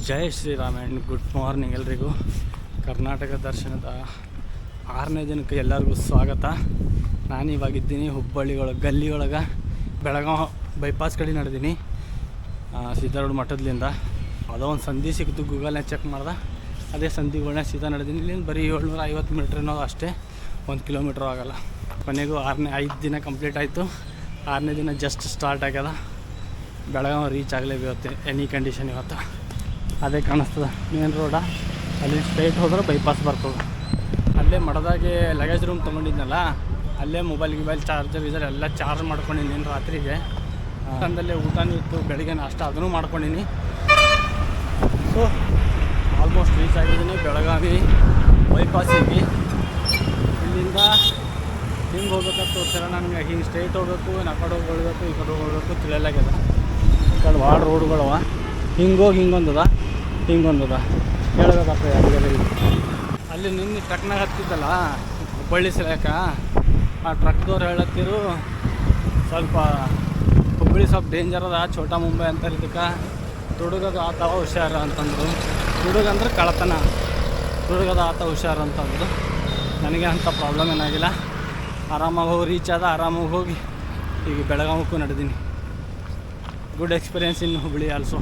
Jai Shriram and good morning ಎಲ್ರಿಗೂ. ಕರ್ನಾಟಕ ದರ್ಶನದ 6ನೇ ದಿನಕ್ಕೆ ಎಲ್ಲರಿಗೂ ಸ್ವಾಗತ. ನಾನಿವಾಗಿದ್ದೀನಿ ಹುಬ್ಬಳ್ಳಿ ಒಳಗೆ ಗಲ್ಲಿ ಒಳಗೆ ಬೆಳಗಾವಿ ಬೈಪಾಸ್ ಕಡೆ ನಡೆದೀನಿ. ಸಿದ್ಧಾರೂಢ ಮಠದಿಂದ ಅದೋ ಒಂದು ಸಂಧಿ ಸಿಕ್ತು, ಗೂಗಲ್ನಾಗ ಚೆಕ್ ಮಾಡ್ದೆ. ಅದೇ ಸಂಧಿಗಳನ್ನ ಸೀದಾ ನಡೆದೀನಿ. ಇಲ್ಲಿಂದ ಬರೀ 750 ಮೀಟ್ರ್ ಅನ್ನೋದು ಅಷ್ಟೇ, 1 ಕಿಲೋಮೀಟ್ರ್ ಆಗೋಲ್ಲ. ಕೊನೆಗೂ 5 ದಿನ ಕಂಪ್ಲೀಟ್ ಆಯಿತು. 6ನೇ ದಿನ ಜಸ್ಟ್ ಸ್ಟಾರ್ಟ್ ಆಗ್ಯದ. ಬೆಳಗಾವಿ ರೀಚ್ ಆಗಲೇಬೇಕು ಎನಿ ಕಂಡೀಷನ್. ಇವತ್ತು ಅದೇ ಕಾಣಿಸ್ತದೆ ಮೇನ್ ರೋಡ. ಅಲ್ಲಿ ಸ್ಟ್ರೈಟ್ ಹೋದ್ರೆ ಬೈಪಾಸ್ ಬರ್ತದೆ. ಅಲ್ಲೇ ಮಠದಾಗೆ ಲಗೇಜ್ ರೂಮ್ ತೊಗೊಂಡಿದ್ನಲ್ಲ, ಅಲ್ಲೇ ಮೊಬೈಲ್ ಚಾರ್ಜರ್ ಎಲ್ಲ ಚಾರ್ಜ್ ಮಾಡ್ಕೊಂಡಿದ್ದೀನಿ ರಾತ್ರಿಗೆ. ಅಂದಲ್ಲೇ ಊಟನೂ ಇತ್ತು, ಬೆಳಿಗ್ಗೆ ನಾಷ್ಟ ಅದನ್ನು ಮಾಡ್ಕೊಂಡಿನಿ. ಸೊ ಆಲ್ಮೋಸ್ಟ್ ರೀಚ್ ಆಗಿದ್ದೀನಿ ಬೆಳಗಾವಿ ಬೈಪಾಸಿಗೆ. ಇಲ್ಲಿಂದ ಹಿಂಗೆ ಹೋಗ್ಬೇಕಂತ ತೋರಿಸಿರ ನನಗೆ. ಹಿಂಗೆ ಸ್ಟ್ರೈಟ್ ಹೋಗ್ಬೇಕು, ಆ ಕಡೆ ಹೋಗ್ಬೇಕು, ಈ ಕಡೆ ಹೋಗ್ಬೇಕು ತಿಳಿಯಲಾಗ್ಯದ. ಈ ಕಡೆ ಭಾಳ ರೋಡ್ಗಳವ. ಹಿಂಗೋಗಿ ಹಿಂಗೊಂದದ ಹೇಳ್ಬೇಕಪ್ಪ ಯಾರಿಗಾರ. ಅಲ್ಲಿ ನಿನ್ನೆ ಟ್ರಕ್ನಾಗ ಹತ್ತಿದ್ದಲ್ಲ ಹುಬ್ಬಳ್ಳಿ ಸಲಕ, ಆ ಟ್ರಕ್ದವ್ರು ಹೇಳತ್ತಿರು ಸ್ವಲ್ಪ ಹುಬ್ಬಳ್ಳಿ ಸ್ವಲ್ಪ ಡೇಂಜರ್ ಅದ, ಛೋಟಾ ಮುಂಬೈ ಅಂತಾರೆ ಇದಕ್ಕೆ, ತುಡುಗದು ಆತವ ಹುಷಾರ ಅಂತಂದರು. ತುಡುಗಂದ್ರೆ ಕಳತನ, ತುಡುಗದ ಆತ ಹುಷಾರು ಅಂತಂದರು. ನನಗೆ ಅಂಥ ಪ್ರಾಬ್ಲಮ್ ಏನಾಗಿಲ್ಲ, ಆರಾಮಾಗಿ ಹೋಗಿ ರೀಚ್ ಆದ. ಆರಾಮಾಗಿ ಹೋಗಿ ಈಗ ಬೆಳಗಾವಿಗೂ ನಡೆದೀನಿ. Good experience in Hubballi also.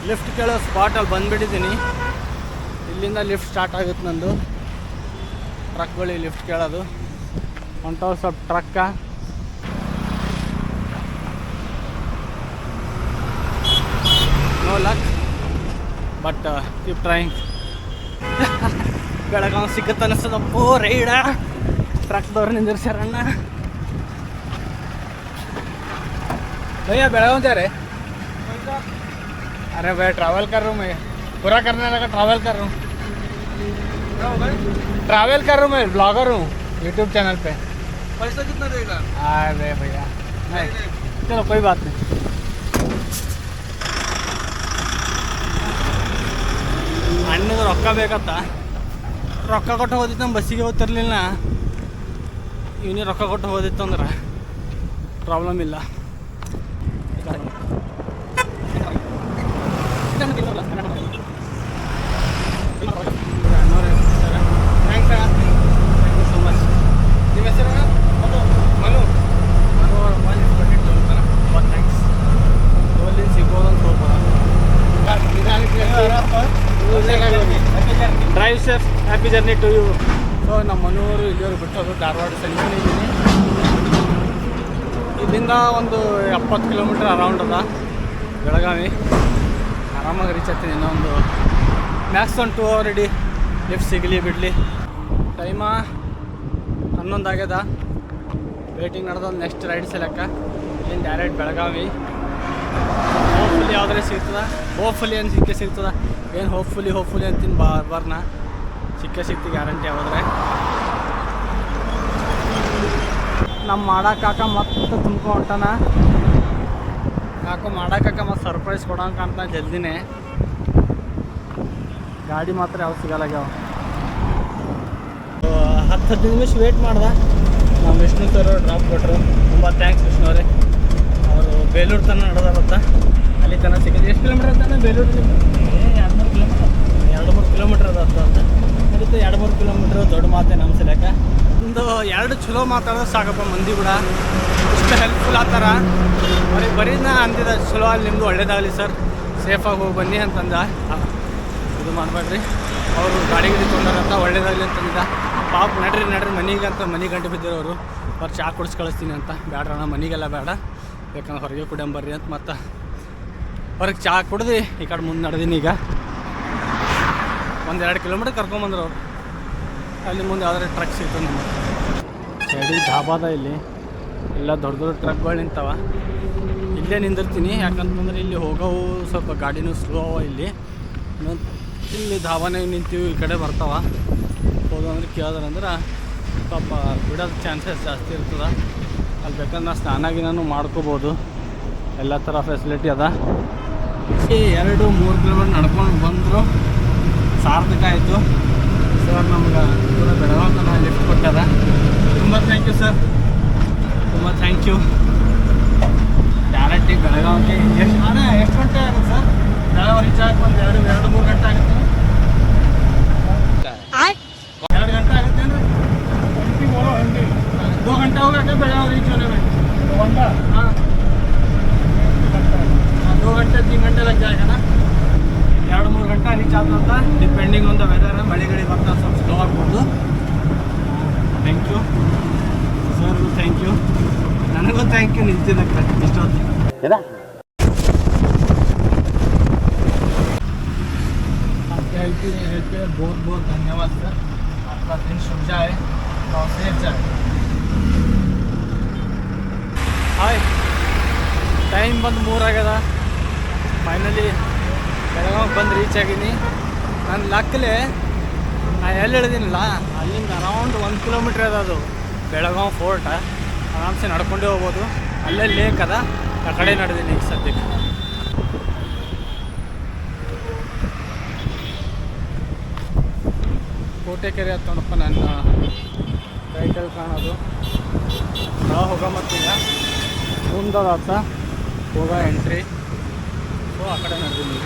Lift ಕೇಳೋ ಸ್ಪಾಟಲ್ಲಿ ಬಂದುಬಿಟ್ಟಿದ್ದೀನಿ. ಇಲ್ಲಿಂದ ಲಿಫ್ಟ್ ಸ್ಟಾರ್ಟ್ ಆಗುತ್ತೆ ನಂದು. ಟ್ರಕ್ಗಳಿಗೆ ಲಿಫ್ಟ್ ಕೇಳೋದು ಹೊಂಟವು ಸ್ವಲ್ಪ ಟ್ರಕ್ಕ. No luck but keep trying. Belagavi ಸಿಕ್ಕತ್ತೆ ಅನ್ನಿಸ್ತದಪ್ಪೋ ರೈಡ. ಟ್ರಕ್ದವ್ರು ನಿಂದಿರ್ಸ್ಯಾರಣ್ಣ. भैया बेळगाव जा रहे? अरे भैया ट्रैवल कर रहा हूँ मैं, पूरा करने लगा ट्रैवल कर रहा हूँ। ट्रैवल कर रहा हूँ मैं, ब्लॉगर हूँ यूट्यूब चैनल पे। पैसा कितना देगा? अरे भैया नहीं, चलो कोई बात नहीं. ಅಣ್ಣಗೆ ರೊಕ್ಕ ಬೇಕತ್ತ. ರೊಕ್ಕ ಕೊಟ್ಟು ಹೋದಿತ್ತು ನಮ್ಮ ಬಸ್ಸಿಗೆ ಹೋಗ್ತಿರ್ಲಿಲ್ಲ. ಇವನಿಗೆ ರೊಕ್ಕ ಕೊಟ್ಟು ಹೋದಿತ್ತು ಅಂದ್ರೆ ಪ್ರಾಬ್ಲಮ್ ಇಲ್ಲ. Drive sir, happy journey to you. So ನಮ್ಮ ಮನೆಯವರು ಇಲ್ಲಿವರೆಗೆ ಬಿಟ್ಟೋದು ಧಾರವಾಡ ಸನಿಹನೇ ಇದ್ದೀನಿ. ಇಲ್ಲಿಂದ ಒಂದು 70 ಕಿಲೋಮೀಟ್ರ್ ಅರೌಂಡ್ ಅದ ಬೆಳಗಾವಿ. ಆರಾಮಾಗಿ ರೀಚ್ ಆಗ್ತೀನಿ. ಇನ್ನೊಂದು ಮ್ಯಾಕ್ಸ್ 1 2 ಅವರ್ ರೆಡಿ. ಲಿಫ್ಟ್ ಸಿಗಲಿ ಬಿಡಲಿ. ಟೈಮ 11 ಆಗ್ಯದ. ವೇಟಿಂಗ್ ನಡೆದೊಂದು ನೆಕ್ಸ್ಟ್ ರೈಡ್ ಸೆಲೆಕ್ಕ. ಇಲ್ಲಿಂದ ಡೈರೆಕ್ಟ್ ಬೆಳಗಾವಿ. ಹೋಪ್ಫುಲಿ ಯಾವುದ್ರೆ ಸಿಗ್ತದೆ, ಹೋಪ್ಫುಲಿ ಏನು ಸಿಗ್ತದೆ. ಏನು ಹೋಪ್ಫುಲಿ ಅಂತೀನಿ ಬರ್ನ ಸಿಕ್ತಿ ಗ್ಯಾರಂಟಿ ಹೋದರೆ. ನಮ್ಮ ಮಾಡಾಕಾಕ ಮತ್ತೆ ತುಂಬ್ಕೊ ಹೊಂಟಾನ. ಯಾಕೋ ಮಾಡಾಕಾಕ ಮತ್ತೆ ಸರ್ಪ್ರೈಸ್ ಕೊಡೋಂಗೆ ಕಾಣ್ತಾನೆ ಜಲ್ದಿನೇ. ಗಾಡಿ ಮಾತ್ರ ಯಾವ ಸಿಗಲ್ಲಾಗ್ಯಾವ. 10-15 ನಿಮಿಷ ವೇಟ್ ಮಾಡ್ದೆ. ನಮ್ಮ ವಿಷ್ಣು ಸರ್ ಡ್ರಾಪ್ ಕೊಟ್ಟರು. ತುಂಬ ಥ್ಯಾಂಕ್ಸ್ ವಿಷ್ಣು ಅವರೇ. ಅವರು ಬೇಲೂರು ತನಕ ನಡೆದಾರತ್ತ, ಅಲ್ಲಿ ತನಕ ಸಿಗೋದು. ಎಷ್ಟು ಕಿಲೋಮೀಟ್ರ್ ಅಂತಾನೆ ಬೇಲೂರು? 2-3 ಕಿಲೋಮೀಟ್ರ್ ಅದ ಅಂತ ನಡೀತು. 2-3 ಕಿಲೋಮೀಟ್ರ್ ದೊಡ್ಡ ಮಾತೆ ನಮ್ಮ ಸಲಕ. ಒಂದು 2 ಚಲೋ ಮಾತಾಡೋದು ಸಾಕಪ್ಪ. ಮಂದಿ ಕೂಡ ಇಷ್ಟು ಹೆಲ್ಪ್ಫುಲ್ ಆಗ್ತಾರ. ಅವ್ರಿಗೆ ಬರೀನ ಅಂದಿದ ಚಲೋ ಅಲ್ಲಿ ನಿಮ್ಮದು ಒಳ್ಳೇದಾಗಲಿ ಸರ್, ಸೇಫಾಗಿ ಹೋಗಿ ಬನ್ನಿ ಅಂತಂದ. ಇದು ಮಾಡಬೇಡ್ರಿ, ಅವರು ಗಾಡಿ ತೊಗೊಂಡಾರಂತ ಒಳ್ಳೇದಾಗಲಿ ಅಂತಂದ. ಪಾಪ ನಡ್ರಿ ಮನೆಗೆ ಅಂತ ಮನೆ ಗಂಟೆ ಬಿದ್ದಿರೋರು. ಅವ್ರು ಚಹಾ ಕುಡಿಸಿ ಕಳಿಸ್ತೀನಿ ಅಂತ. ಬೇಡ್ರಣ್ಣ ಮನೆಗೆಲ್ಲ ಬೇಡ, ಬೇಕಂದ್ರೆ ಹೊರಗೆ ಕುಡಿಯಂಬರ್ರಿ ಅಂತ. ಮತ್ತು ಹೊರಗೆ ಚಹಾ ಕುಡ್ದು ಈ ಕಡೆ ಮುಂದೆ ನಡೆದೀನಿ. ಈಗ 1-2 ಕಿಲೋಮೀಟ್ರ್ ಕರ್ಕೊಂಬಂದ್ರು ಅವ್ರು. ಅಲ್ಲಿ ಮುಂದೆ ಯಾವ್ದಾರು ಟ್ರಕ್ ಸಿಗ್ತದೆ ನಮಗೆ. ಸೈಡಿಗೆ ಧಾಬಾದ ಇಲ್ಲಿ ಎಲ್ಲ ದೊಡ್ಡ ಟ್ರಕ್ಗಳು ನಿಂತವ. ಇಲ್ಲೇ ನಿಂದಿರ್ತೀನಿ, ಯಾಕಂತಂದ್ರೆ ಇಲ್ಲಿ ಹೋಗೋವು ಸ್ವಲ್ಪ ಗಾಡಿನೂ ಸ್ಲೋ ಅವ. ಇಲ್ಲಿ ಧಾಬಾನಾಗ ನಿಂತೀವಿ, ಈ ಕಡೆ ಬರ್ತಾವ. ಹೋದಂದ್ರೆ ಕೇಳಿದ್ರಂದ್ರೆ ಸ್ವಲ್ಪ ಬಿಡೋದು ಚಾನ್ಸಸ್ ಜಾಸ್ತಿ ಇರ್ತದೆ. ಅಲ್ಲಿ ಬೇಕಂದ್ರೆ ನಾವು ಸ್ನಾನ ಮಾಡ್ಕೋಬೋದು. ಎಲ್ಲ ಥರ ಫೆಸಿಲಿಟಿ ಅದ. 2-3 ಕಿಲೋಮೀಟ್ರ್ ನಡ್ಕೊಂಡು ಬಂದರು, ಸಾರ್ಥಕ ಆಯಿತು. ಸರ್ ನಮ್ಗೆ ಪೂರ ಬೆಳಗಾವಿ ಲಿಫ್ಟ್ ಕೊಟ್ಟಾರ. ತುಂಬ ಥ್ಯಾಂಕ್ ಯು ಸರ್, ತುಂಬ ಥ್ಯಾಂಕ್ ಯು. ಡೈರೆಕ್ಟಿಗೆ ಬೆಳಗಾವಿಗೆ ಎಷ್ಟು ಗಂಟೆ ಆಗುತ್ತೆ ಸರ್? 2-3 ಗಂಟೆ ರೀಚ್ ಆದಂತ ಡಿಪೆಂಡಿಂಗ್ ಆನ್ ದ ವೆದರ್. ಮಳೆಗಳಿಗೆ ಬರ್ತಾ ಸ್ವಲ್ಪ ಸ್ಲೋ ಆಗ್ಬೋದು. ಥ್ಯಾಂಕ್ ಯು ಸರ್ಗೂ, ಥ್ಯಾಂಕ್ ಯು, ನನಗೂ ಥ್ಯಾಂಕ್ ಯು ನಿಂತಿದ್ದಕ್ಕೆ ಇಷ್ಟೊತ್ತು. आपके बहुत बहुत धन्यवाद सर. आपका दिन शुभ जाए और सेफ जाए. ಹಾಯ್, ಟೈಮ್ ಬಂದು 3 ಆಗ್ಯದ. ಫೈನಲಿ ಬೆಳಗಾವಿಗೆ ಬಂದು ರೀಚ್ ಆಗೀನಿ. ನನ್ನ ಲಕ್ಕಲೆ ನಾನು ಎಲ್ಲಿ ಇಳಿದೀನಿಲ್ಲ ಅಲ್ಲಿಂದ ಅರೌಂಡ್ 1 ಕಿಲೋಮೀಟ್ರ್ ಅದ ಅದು ಬೆಳಗಾವಿ ಫೋರ್ಟ. ಆರಾಮ್ಸೆ ನಡ್ಕೊಂಡೇ ಹೋಗ್ಬೋದು. ಅಲ್ಲೇ ಲೇಕ್ ಅದ, ಆ ಕಡೆ ನಡೆದೀನಿ ಈಗ ಸದ್ಯಕ್ಕೆ. ಕೋಟೆ ಕೆರೆ ಅಂತ ನೋಡಪ್ಪ ನನ್ನ ರೈಟಲ್ಲಿ ಕಾಣೋದು. ಹೋಗ ಮತ್ತೀಗ ಮುಂದಾದ ಹೋಗ ಎಂಟ್ರಿ. ಸೊ ಆ ಕಡೆ ನಡೆದೀನಿ.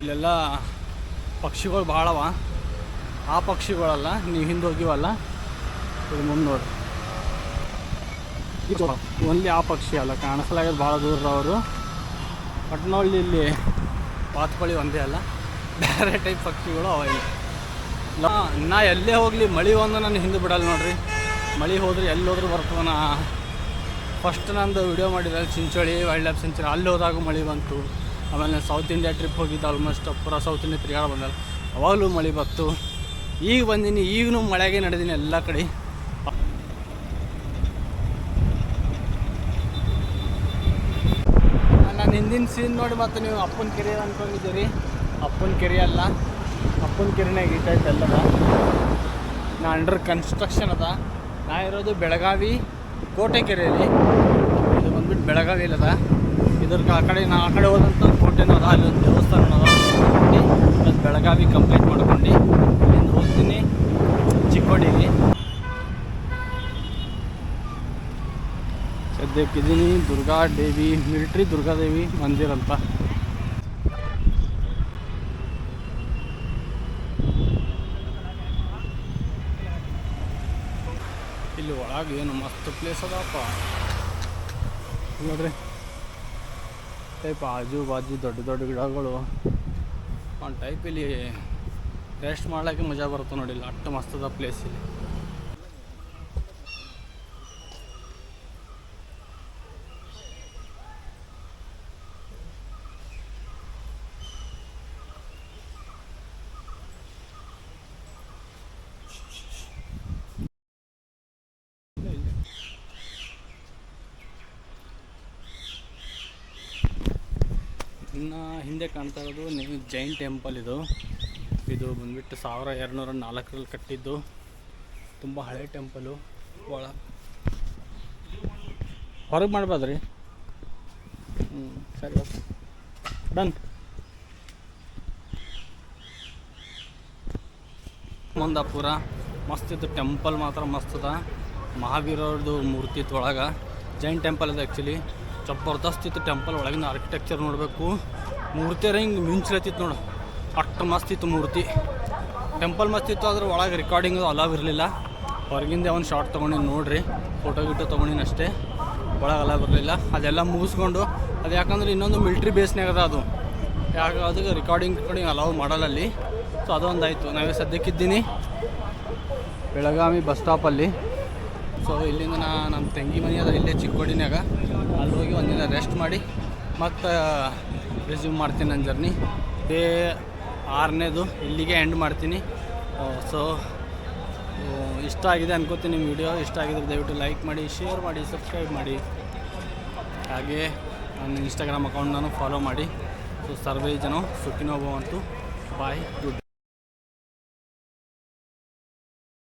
ಇಲ್ಲೆಲ್ಲ ಪಕ್ಷಿಗಳು ಭಾಳವ. ಆ ಪಕ್ಷಿಗಳಲ್ಲ, ನೀವು ಹಿಂದೆ ಹೋಗಿವಲ್ಲ, ಇದು ಮುಂದೆ ನೋಡಿ. ಇದು ಓನ್ಲಿ ಆ ಪಕ್ಷಿ ಅಲ್ಲ, ಕಾಣಿಸಲಾಗ್ಯದ ಭಾಳ ದೂರ ಅವರು. ಬಟ್ ನೋಡಿ ಇಲ್ಲಿ ಬಾತುಕೋಳಿ ಒಂದೇ ಅಲ್ಲ, ಬೇರೆ ಟೈಪ್ ಪಕ್ಷಿಗಳು ಅವ ಇಲ್ಲಿ. ನಾ ಎಲ್ಲೇ ಹೋಗಲಿ ಮಳೆ ಒಂದು ನನ್ನ ಹಿಂದೆ ಬಿಡಲ್ಲ ನೋಡ್ರಿ. ಮಳೆ ಹೋದ್ರೆ ಎಲ್ಲಿ ಹೋದ್ರೂ ಬರ್ತದೆ. ನಾ ಫಸ್ಟ್ ನಂದು ವಿಡಿಯೋ ಮಾಡಿದ್ರೆ ಚಿಂಚೋಳಿ ವೈಲ್ಡ್ ಲೈಫ್ ಸೆಂಚುರಿ, ಅಲ್ಲಿ ಹೋದಾಗ ಮಳೆ ಬಂತು. ಆಮೇಲೆ ಸೌತ್ ಇಂಡಿಯಾ ಟ್ರಿಪ್ ಹೋಗಿದ್ದು, ಆಲ್ಮೋಸ್ಟ್ ಪೂರ ಸೌತ್ ಇಂಡಿಯಾ ತಿರುಗಾಡ ಬಂದಲ್ಲ, ಅವಾಗಲೂ ಮಳೆ ಬತ್ತು. ಈಗ ಬಂದೀನಿ, ಈಗಲೂ ಮಳೆಗೆ ನಡೆದೀನಿ ಎಲ್ಲ ಕಡೆ. ನಾನು ಹಿಂದಿನ ಸೀನ್ ನೋಡಿ ಮತ್ತೆ ನೀವು ಅಪ್ಪನ ಕೆರೆ ಅಂದ್ಕೊಂಡಿದ್ದೀರಿ. ಅಪ್ಪನ ಕೆರೆ ಅಲ್ಲ, ಅಪ್ಪನ ಕೆರೆನಾಗ ಈ ಟೈಪ್ ಎಲ್ಲದ. ನಾ ಅಂಡರ್ ಕನ್ಸ್ಟ್ರಕ್ಷನ್ ಅದ. ನಾ ಇರೋದು ಬೆಳಗಾವಿ ಕೋಟೆ ಕೆರೆಯಲ್ಲಿ. ಇದು ಬಂದ್ಬಿಟ್ಟು ಬೆಳಗಾವಿಯಲ್ಲದ. ಇದ್ರ ಆ ಕಡೆ ನಾ ಆ ಕಡೆ ಹೋದಂಥ ಕೋಟೆನೂ ಅದ, ಅಲ್ಲಿ ಒಂದು ದೇವಸ್ಥಾನ ಅದ. ಅದು ಬೆಳಗಾವಿ ಕಂಪ್ಲೀಟ್ ಮಾಡ್ಕೊಂಡು ಇಲ್ಲಿಂದ ಹೋಗ್ತೀನಿ ಚಿಕ್ಕೋಡಿಗೆ. ಸದ್ಯಕ್ಕಿದ್ದೀನಿ ದುರ್ಗಾದೇವಿ, ಮಿಲಿಟ್ರಿ ದುರ್ಗಾದೇವಿ ಮಂದಿರ ಅಂತ. ಇಲ್ಲಿ ಒಳಗೆ ಏನು ಮಸ್ತ್ ಪ್ಲೇಸ್ ಅದಪ್ಪ ನೋಡ್ರಿ. ಟೈಪ್ ಆಜು ಬಾಜು ದೊಡ್ಡ ದೊಡ್ಡ ಗಿಡಗಳು, ಒಂದು ಟೈಪ್ ಇಲ್ಲಿ ರೆಸ್ಟ್ ಮಾಡ್ಲಿಕ್ಕೆ ಮಜಾ ಬರುತ್ತೆ ನೋಡಿ. ಇಲ್ಲಿ ಅಷ್ಟು ಮಸ್ತದ ಪ್ಲೇಸ್ ಇಲ್ಲಿ. ಇನ್ನು ಹಿಂದೆ ಕಾಣ್ತಾ ಇರೋದು ನೀವು ಜೈನ್ ಟೆಂಪಲ್. ಇದು ಬಂದ್ಬಿಟ್ಟು 1204 ಕಟ್ಟಿದ್ದು. ತುಂಬ ಹಳೆ ಟೆಂಪಲು. ಭಾಳ ಹೊರಗೆ ಮಾಡ್ಬೋದ್ರಿ. ಸರಿ ಡನ್. ಮುಂದಾಪುರ ಮಸ್ತ್ ಇತ್ತು. ಟೆಂಪಲ್ ಮಾತ್ರ ಮಸ್ತ್ ಅದ. ಮಹಾವೀರವ್ರದ್ದು ಮೂರ್ತಿ ಇತ್ತು ಒಳಗೆ. ಜೈನ್ ಟೆಂಪಲ್ ಅದು ಆ್ಯಕ್ಚುಲಿ ಜಬರ್ದಸ್ತ್ ಇತ್ತು. ಟೆಂಪಲ್ ಒಳಗಿನ ಆರ್ಕಿಟೆಕ್ಚರ್ ನೋಡಬೇಕು. ಮೂರ್ತಿಯರ ಹಿಂಗೆ ಮಿಂಚ್ಲತ್ತಿತ್ತು ನೋಡು, ಅಷ್ಟು ಮಸ್ತ್ ಇತ್ತು ಮೂರ್ತಿ. ಟೆಂಪಲ್ ಮಸ್ತ್ ಇತ್ತು, ಅದ್ರ ಒಳಗೆ ರೆಕಾರ್ಡಿಂಗ್ ಅಲಾವ್ ಇರಲಿಲ್ಲ. ಹೊರಗಿಂದ ಒಂದು ಶಾರ್ಟ್ ತೊಗೊಂಡಿನಿ ನೋಡ್ರಿ, ಫೋಟೋ ಗಿಟೋ ತೊಗೊಂಡಿನಿ ಅಷ್ಟೇ. ಒಳಗೆ ಅಲಾವ್ ಇರಲಿಲ್ಲ. ಅದೆಲ್ಲ ಮುಗಿಸ್ಕೊಂಡು, ಅದು ಯಾಕಂದ್ರೆ ಇನ್ನೊಂದು ಮಿಲ್ಟ್ರಿ ಬೇಸ್ನಾಗ ಅದ ಅದು, ಅದಕ್ಕೆ ರೆಕಾರ್ಡಿಂಗ್ ಅಲಾವ್ ಮಾಡಲ್ಲ ಅಲ್ಲಿ. ಸೊ ಅದೊಂದು ಆಯಿತು. ನಾವೇ ಸದ್ಯಕ್ಕಿದ್ದೀನಿ ಬೆಳಗಾವಿ ಬಸ್ ಸ್ಟಾಪಲ್ಲಿ. ಸೊ ಇಲ್ಲಿಂದ ನಮ್ಮ ತಂಗಿ ಮನೆ ಅದ ಇಲ್ಲೇ ಚಿಕ್ಕೋಡಿನಾಗ. ಅಲ್ಲಿ ಹೋಗಿ ಒಂದಿನ ರೆಸ್ಟ್ ಮಾಡಿ ಮತ್ತು ರೆಸ್ಯೂಮ್ ಮಾಡ್ತೀನಿ ನನ್ನ ಜರ್ನಿ. ಡೇ 6ನೇದು ಇಲ್ಲಿಗೆ ಎಂಡ್ ಮಾಡ್ತೀನಿ. ಸೊ ಇಷ್ಟ ಆಗಿದೆ ಅನ್ಕೋತೀನಿ ನಿಮ್ಮ ವಿಡಿಯೋ. ಇಷ್ಟ ಆಗಿದ್ರೆ ದಯವಿಟ್ಟು ಲೈಕ್ ಮಾಡಿ, ಶೇರ್ ಮಾಡಿ, ಸಬ್ಸ್ಕ್ರೈಬ್ ಮಾಡಿ. ಹಾಗೆ ನನ್ನ ಇನ್ಸ್ಟಾಗ್ರಾಮ್ ಅಕೌಂಟ್ ನಾನು ಫಾಲೋ ಮಾಡಿ. ಸೊ ಸರ್ವೇ ಜನ ಸುಖಿನೋ ಭವಂತು. ಬಾಯ್, ಗುಡ್.